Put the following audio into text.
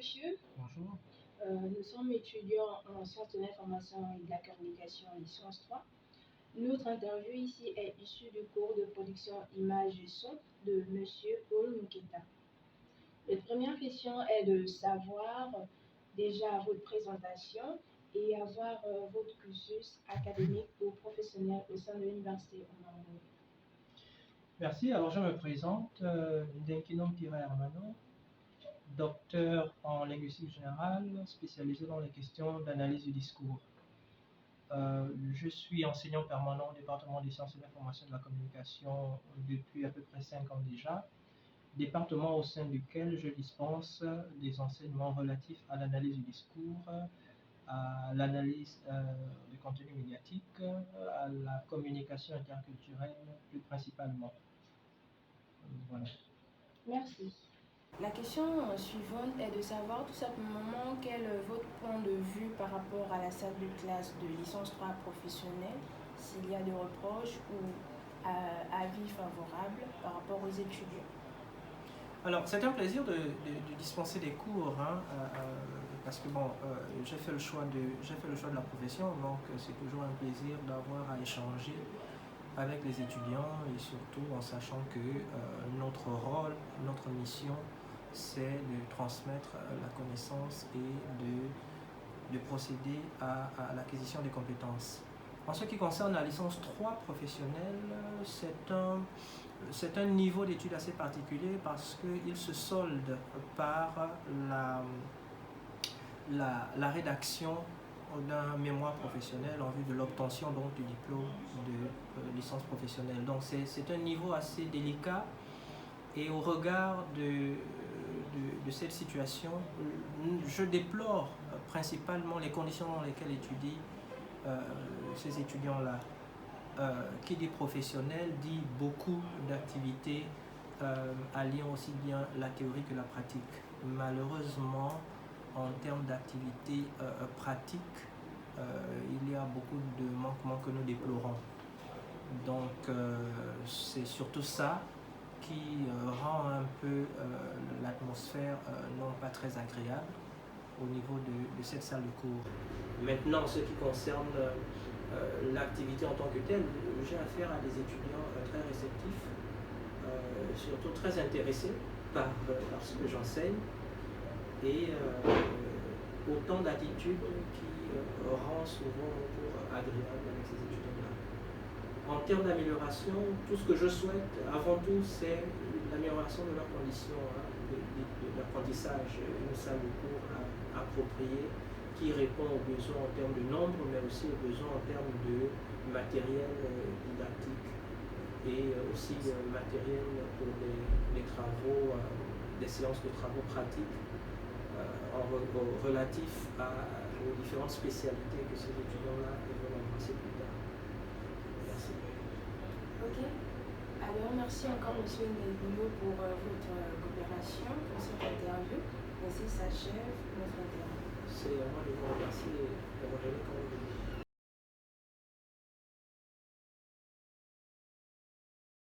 monsieur. Bonjour. Nous sommes étudiants en sciences de l'information et de la communication en licence 3. Notre interview ici est issue du cours de production image et son de monsieur Paul Muketa. La première question est de savoir déjà votre présentation et avoir votre cursus académique ou professionnel au sein de l'université Honoro. Merci. Alors, je me présente, Ndenkinom Pire-Hermano, docteur en linguistique générale, spécialisé dans les questions d'analyse du discours. Je suis enseignant permanent au département des sciences de l'information et de la communication depuis à peu près 5 ans déjà, département au sein duquel je dispense des enseignements relatifs à l'analyse du discours, à l'analyse du contenu médiatique, à la communication interculturelle plus principalement. Voilà. Merci. La question suivante est de savoir tout simplement quel est votre point de vue par rapport à la salle de classe de licence 3 professionnelle, s'il y a des reproches ou avis favorables par rapport aux étudiants. Alors, c'est un plaisir de dispenser des cours, parce que bon, j'ai fait le choix de la profession, donc c'est toujours un plaisir d'avoir à échanger avec les étudiants et surtout en sachant que notre rôle, notre mission, c'est de transmettre la connaissance et de procéder à l'acquisition des compétences. En ce qui concerne la licence 3 professionnelle, c'est un niveau d'études assez particulier parce qu'il se solde par la rédaction d'un mémoire professionnel en vue de l'obtention donc du diplôme de licence professionnelle. Donc c'est un niveau assez délicat et au regard de cette situation, je déplore principalement les conditions dans lesquelles étudient ces étudiants-là. Qui dit professionnel dit beaucoup d'activités alliant aussi bien la théorie que la pratique. Malheureusement, en termes d'activités pratiques, il y a beaucoup de manquements que nous déplorons. Donc c'est surtout ça qui rend un peu l'atmosphère non pas très agréable au niveau de cette salle de cours. Maintenant, ce qui concerne l'activité en tant que telle, j'ai affaire à des étudiants très réceptifs, surtout très intéressés par ce que j'enseigne et autant d'attitudes qui rend souvent le cours agréable avec ces étudiants-là. En termes d'amélioration, tout ce que je souhaite avant tout, c'est l'amélioration de leurs conditions d'apprentissage, une salle de cours appropriée qui répond aux besoins en termes de nombre, mais aussi aux besoins en termes de matériel didactique et aussi matériel pour les travaux, des séances de travaux pratiques relatifs aux différentes spécialités que ces étudiants-là veulent embrasser plus tard. Merci. Ok. Alors, merci encore, M. Ndenkinom, pour votre coopération pour cette interview. Ainsi s'achève notre interview. C'est à moi de vous remercier d'avoir donné quand même.